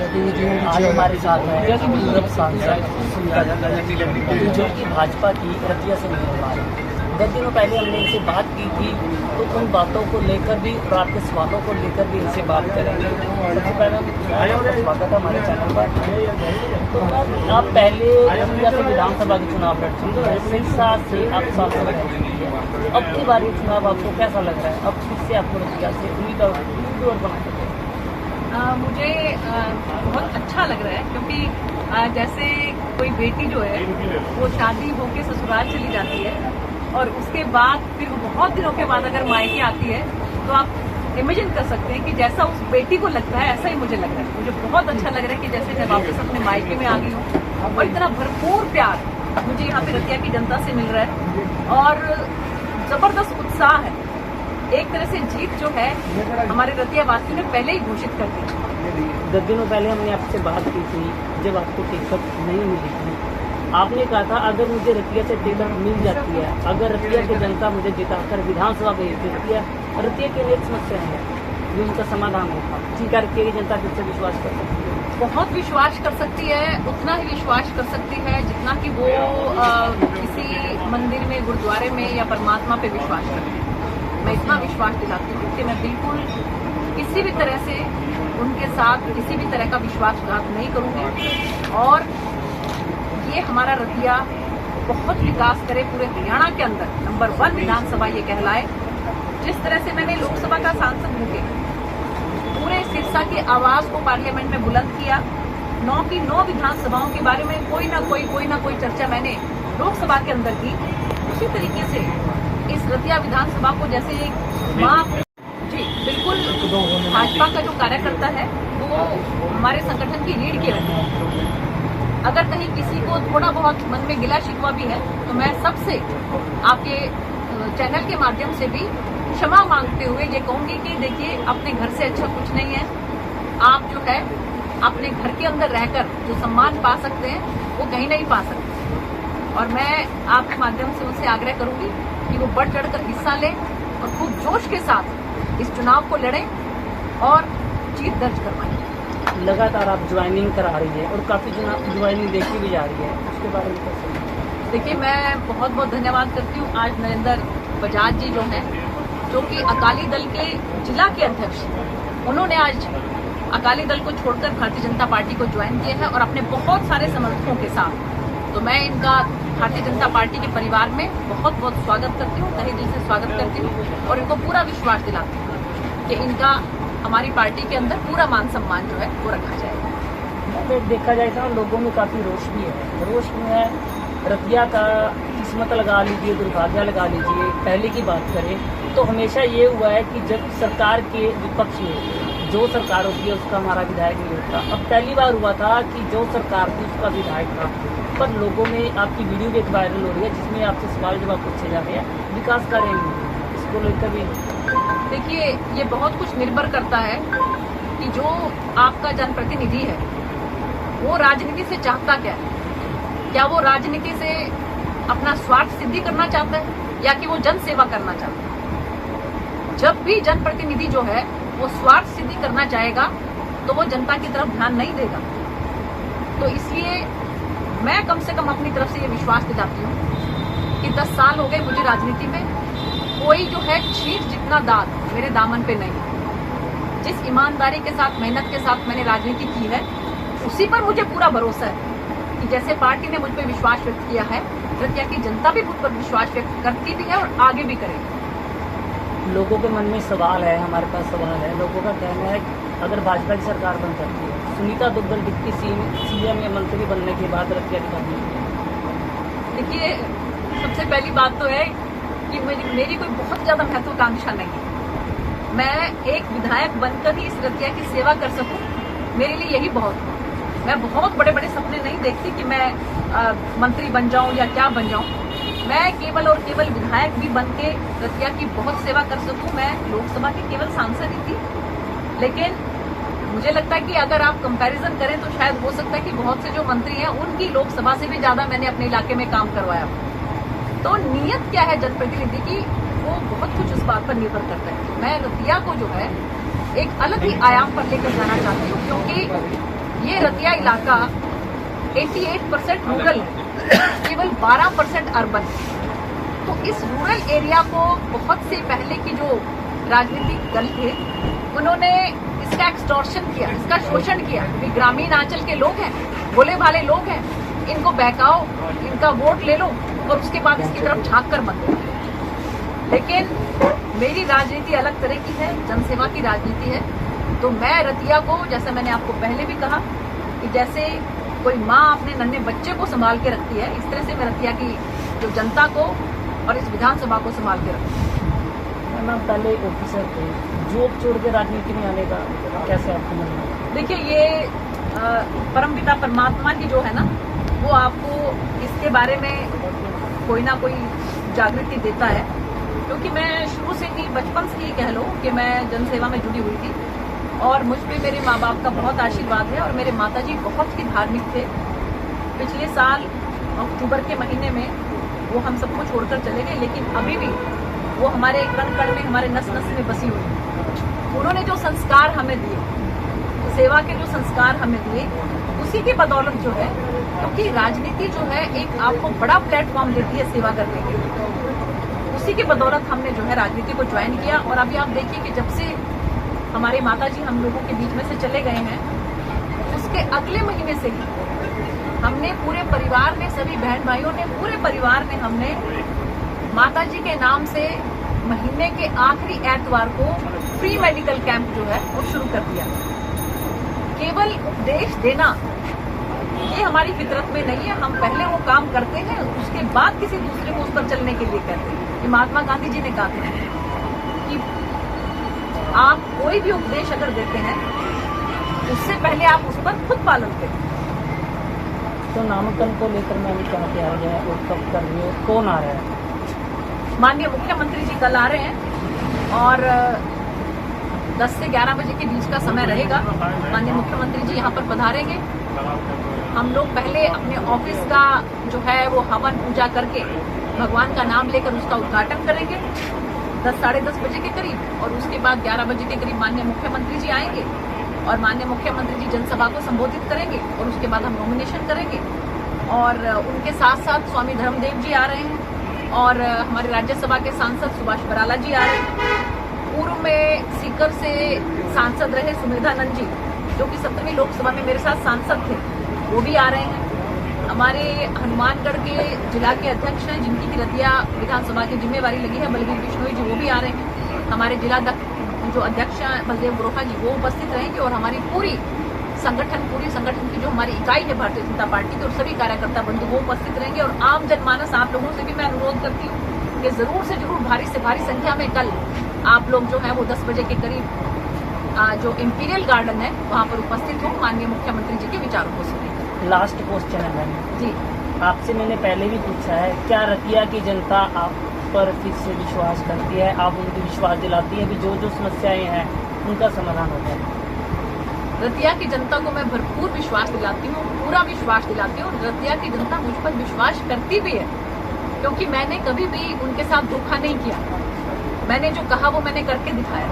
आज हमारे साथ है पूर्व सांसद जो कि भाजपा की रतिया से उम्मीदवार है। 10 दिनों पहले हमने इनसे बात की थी, तो उन बातों को लेकर भी और आपके सवालों को लेकर भी इनसे बात करेंगे। सबसे पहले आपका स्वागत है हमारे चैनल पर। तो आप पहले रतिया से विधानसभा के चुनाव लड़ चुके हैं, सिरसा से आप सांसद रह चुकी है। अब की बार ये चुनाव आपको कैसा लग रहा है? अब फिर से आपको रतिया से उम्मीदवार बनाते हैं? मुझे बहुत अच्छा लग रहा है, क्योंकि जैसे कोई बेटी जो है वो शादी होके ससुराल चली जाती है और उसके बाद फिर वो बहुत दिनों के बाद अगर मायके आती है, तो आप इमेजिन कर सकते हैं कि जैसा उस बेटी को लगता है ऐसा ही मुझे लग रहा है। मुझे बहुत अच्छा लग रहा है कि जैसे मैं वापस अपने मायके में आ गई हूँ और इतना भरपूर प्यार मुझे यहाँ पे रतिया की जनता से मिल रहा है और जबरदस्त उत्साह है। एक तरह से जीत जो है हमारे रतिया वासियों ने पहले ही घोषित कर दी। 10 दिनों पहले हमने आपसे बात की थी, जब आपको टिकट नहीं मिली थी, आपने कहा था अगर मुझे रतिया से टिकट मिल जाती है, अगर रतिया की जनता मुझे जिताकर विधानसभा भेजती है, रतिया की अनेक समस्या है जो उनका समाधान होगा। स्वीकार की जनता फिर से विश्वास कर सकती है? बहुत विश्वास कर सकती है, उतना ही विश्वास कर सकती है जितना कि वो किसी मंदिर में, गुरुद्वारे में या परमात्मा पे विश्वास करती है। मैं इतना विश्वास दिलाती हूँ कि मैं बिल्कुल किसी भी तरह से उनके साथ किसी भी तरह का विश्वासघात नहीं करूँगी और ये हमारा रतिया बहुत विकास करे पूरे हरियाणा के अंदर, नंबर 1 विधानसभा ये कहलाए। जिस तरह से मैंने लोकसभा का सांसद होके पूरे सिरसा की आवाज को पार्लियामेंट में बुलंद किया, 9 की 9 विधानसभाओं के बारे में कोई ना कोई चर्चा मैंने लोकसभा के अंदर की, उसी तरीके से इस रतिया विधानसभा को जैसे एक माँ जी बिल्कुल भाजपा का जो कार्यकर्ता है वो हमारे संगठन की रीढ़ की हड्डी है। अगर कहीं किसी को थोड़ा बहुत मन में गिला शिकवा भी है तो मैं सबसे आपके चैनल के माध्यम से भी क्षमा मांगते हुए ये कहूंगी कि देखिए, अपने घर से अच्छा कुछ नहीं है। आप जो है अपने घर के अंदर रहकर जो सम्मान पा सकते हैं वो कहीं नहीं पा सकते और मैं आपके माध्यम से उनसे आग्रह करूंगी कि वो बढ़ चढ़कर हिस्सा लें और खूब जोश के साथ इस चुनाव को लड़ें और जीत दर्ज करवाएं। लगातार आप ज्वाइनिंग करा रही है और काफ़ी ज्वाइनिंग देखी भी जा रही है, उसके बारे में कैसे? देखिए, मैं बहुत बहुत धन्यवाद करती हूँ आज नरेंद्र बजाज जी जो हैं, जो कि अकाली दल के जिला के अध्यक्ष, उन्होंने आज अकाली दल को छोड़कर भारतीय जनता पार्टी को ज्वाइन किया है और अपने बहुत सारे समर्थकों के साथ। तो मैं इनका भारतीय जनता पार्टी के परिवार में बहुत बहुत स्वागत करती हूँ, तहे दिल से स्वागत करती हूँ और इनको पूरा विश्वास दिलाती हूँ कि इनका हमारी पार्टी के अंदर पूरा मान सम्मान जो है वो रखा जाएगा। देखा जाए तो लोगों में काफ़ी रोष भी है, रोष में है रतिया का किस्मत लगा लीजिए, दुर्भाग्य लगा लीजिए। पहले की बात करें तो हमेशा ये हुआ है कि जब सरकार के विपक्ष में जो सरकार होती है उसका हमारा विधायक नहीं होता। अब पहली बार हुआ था कि जो सरकार थी उसका विधायक था। पर लोगों में आपकी वीडियो भी एक वायरल हो रही है जिसमें आपसे सवाल जवाब पूछे जा रहे हैं, विकास कार्य इसको लेकर भी। देखिए, ये बहुत कुछ निर्भर करता है कि जो आपका जनप्रतिनिधि है वो राजनीति से चाहता क्या है। क्या वो राजनीति से अपना स्वार्थ सिद्धि करना चाहता है या कि वो जन सेवा करना चाहता है? जब भी जनप्रतिनिधि जो है वो स्वार्थ सिद्धि करना चाहेगा तो वो जनता की तरफ ध्यान नहीं देगा। तो इसलिए मैं कम से कम अपनी तरफ से ये विश्वास दिलाती हूँ कि 10 साल हो गए मुझे राजनीति में, कोई जो है छींट जितना दाग मेरे दामन पे नहीं। जिस ईमानदारी के साथ, मेहनत के साथ मैंने राजनीति की है, उसी पर मुझे पूरा भरोसा है कि जैसे पार्टी ने मुझ पर विश्वास व्यक्त किया है, रतिया की जनता भी मुझ पर विश्वास व्यक्त करती भी है और आगे भी करेगी। लोगों के मन में सवाल है, हमारे पास सवाल है। लोगों का कहना है कि अगर भाजपा की सरकार बन सकती है, सुनीता दुग्गल डिप्टी सीएम या मंत्री बनने के बाद रतिया की बात। देखिए, सबसे पहली बात तो है कि मेरी कोई बहुत ज्यादा महत्वाकांक्षा नहीं है। मैं एक विधायक बनकर ही इस रतिया की सेवा कर सकूं, मेरे लिए यही बहुत है। मैं बहुत बड़े बड़े सपने नहीं देखती कि मैं मंत्री बन जाऊं या क्या बन जाऊं। मैं केवल और केवल विधायक भी बन के रतिया की बहुत सेवा कर सकूं। मैं लोकसभा की केवल सांसद ही थी, लेकिन मुझे लगता है कि अगर आप कंपैरिजन करें तो शायद हो सकता है कि बहुत से जो मंत्री हैं उनकी लोकसभा से भी ज्यादा मैंने अपने इलाके में काम करवाया। तो नीयत क्या है जनप्रतिनिधि की, वो बहुत कुछ उस बात पर निर्भर करता है। मैं रतिया को जो है एक अलग ही आयाम पर लेकर जाना चाहती हूँ, क्योंकि ये रतिया इलाका 88% रूरल है, केवल 12% अर्बन है। तो इस रूरल एरिया को बहुत से पहले की जो राजनीतिक दल थे उन्होंने इसका एक्सटॉर्शन किया, इसका शोषण किया। कि ग्रामीण आंचल के लोग हैं, भोले भाले लोग हैं, इनको बहकाओ, इनका वोट ले लो और उसके बाद इसकी तरफ झांक कर मत दो। लेकिन मेरी राजनीति अलग तरह की है, जनसेवा की राजनीति है। तो मैं रतिया को, जैसे मैंने आपको पहले भी कहा कि जैसे कोई माँ अपने नन्हे बच्चे को संभाल के रखती है, इस तरह से मैं रतिया की जो जनता को और इस विधानसभा को संभाल के रखती हूँ। मैम पहले ऑफिसर थे, जॉब छोड़ के राजनीति में आने का कैसे आपको मन हुआ? देखिए, ये परमपिता परमात्मा की जो है ना, वो आपको इसके बारे में कोई ना कोई जागृति देता है। क्योंकि मैं शुरू से ही, बचपन से ही कह लो कि मैं जनसेवा में जुड़ी हुई थी और मुझ पे मेरे माँ बाप का बहुत आशीर्वाद है। और मेरे माताजी बहुत ही धार्मिक थे। पिछले साल अक्टूबर के महीने में वो हम सबको छोड़कर चले गए, लेकिन अभी भी वो हमारे कण कण में, हमारे नस नस में बसी हुई है। उन्होंने जो संस्कार हमें दिए, सेवा के जो संस्कार हमें दिए, उसी की बदौलत जो है, क्योंकि राजनीति जो है एक आपको बड़ा प्लेटफॉर्म देती है सेवा करने के लिए, उसी की बदौलत हमने जो है राजनीति को ज्वाइन किया। और अभी आप देखिए कि जब से हमारे माताजी हम लोगों के बीच में से चले गए हैं, उसके अगले महीने से ही हमने पूरे परिवार ने, सभी बहन भाइयों ने, पूरे परिवार ने हमने माताजी के नाम से महीने के आखिरी एतवार को फ्री मेडिकल कैंप जो है वो शुरू कर दिया। केवल उपदेश देना ये हमारी फितरत में नहीं है। हम पहले वो काम करते हैं, उसके बाद किसी दूसरे को उस पर चलने के लिए कहते हैं। ये महात्मा गांधी जी ने कहा था कि आप कोई भी उपदेश अगर देते हैं, उससे पहले आप उस पर खुद पालन करें। तो नामांकन को लेकर मैं अभी कहाँ पे आ गया है और कब कर रही हो, कौन आ रहा है? माननीय मुख्यमंत्री जी कल आ रहे हैं और 10 से 11 बजे के बीच का समय रहेगा। माननीय मुख्यमंत्री जी यहाँ पर पधारेंगे। हम लोग पहले अपने ऑफिस का जो है वो हवन पूजा करके भगवान का नाम लेकर उसका उद्घाटन करेंगे 10 साढ़े 10 बजे के करीब। और उसके बाद 11 बजे के करीब माननीय मुख्यमंत्री जी आएंगे और माननीय मुख्यमंत्री जी जनसभा को संबोधित करेंगे और उसके बाद हम नॉमिनेशन करेंगे। और उनके साथ साथ स्वामी धर्मदेव जी आ रहे हैं और हमारे राज्यसभा के सांसद सुभाष बराला जी आ रहे हैं। पूर्व में सीकर से सांसद रहे सुमेधानंद जी, जो कि 17वीं लोकसभा में मेरे साथ सांसद थे, वो भी आ रहे हैं। हमारे हनुमानगढ़ के जिला के अध्यक्ष हैं, जिनकी की रतिया विधानसभा की जिम्मेवारी लगी है, बलवीर बिश्नोई जी, वो भी आ रहे हैं। हमारे जिला जो अध्यक्ष हैं बलदेव गुरोहा जी, वो उपस्थित रहेंगे। और हमारी पूरी संगठन की जो हमारी इकाई है भारतीय जनता पार्टी की, और सभी कार्यकर्ता बंधु वो उपस्थित रहेंगे। और आम जनमानस, आप लोगों से भी मैं अनुरोध करती हूँ कि जरूर से जरूर भारी से भारी संख्या में कल आप लोग जो है वो 10 बजे के करीब जो इंपीरियल गार्डन है वहाँ पर उपस्थित हो, माननीय मुख्यमंत्री जी के विचारों को सुनेंगे। लास्ट क्वेश्चन है मैम जी, आपसे, मैंने पहले भी पूछा है, क्या रतिया की जनता आप पर फिर से विश्वास करती है? आप उनको विश्वास दिलाती है कि जो जो समस्याएं हैं उनका समाधान होता है? रतिया की जनता को मैं भरपूर विश्वास दिलाती हूँ, पूरा विश्वास दिलाती हूँ। रतिया की जनता मुझ पर विश्वास करती भी है, क्योंकि मैंने कभी भी उनके साथ धोखा नहीं किया। मैंने जो कहा वो मैंने करके दिखाया।